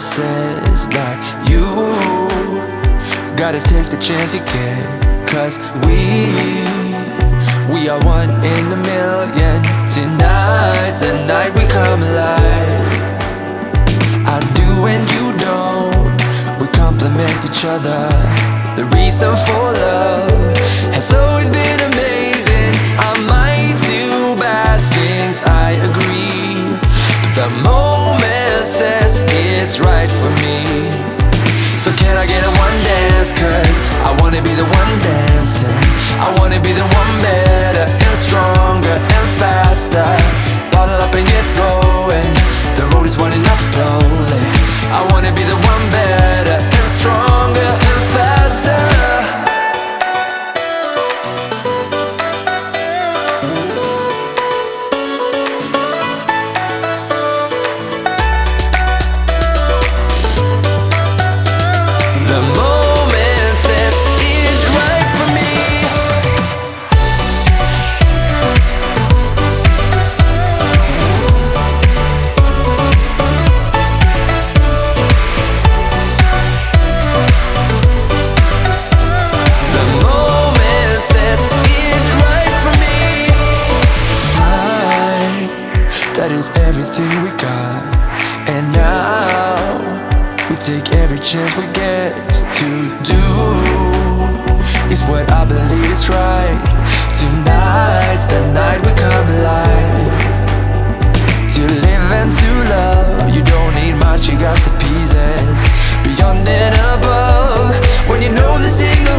promises like you gotta take the chance you get. Cause we are one in a million. Tonight's the night we come alive. I do and you don't, we complement each other. The reason for love has always been amazing. I might do bad things, I agree, but the moment says it's right for me. So can I get a one dance? Cause I wanna be the one dancing. I wanna be the one better and stronger and faster. Bottle up and get going, the road is running up slowly. I wanna be the one better and stronger and faster. The moment says it's right for me. The moment says it's right for me. Time, that is everything we got. And now we take every chance we get to do is what I believe is right. Tonight's the night we come alive. To live and to love, you don't need much, you got the pieces. Beyond and above, when you know the signal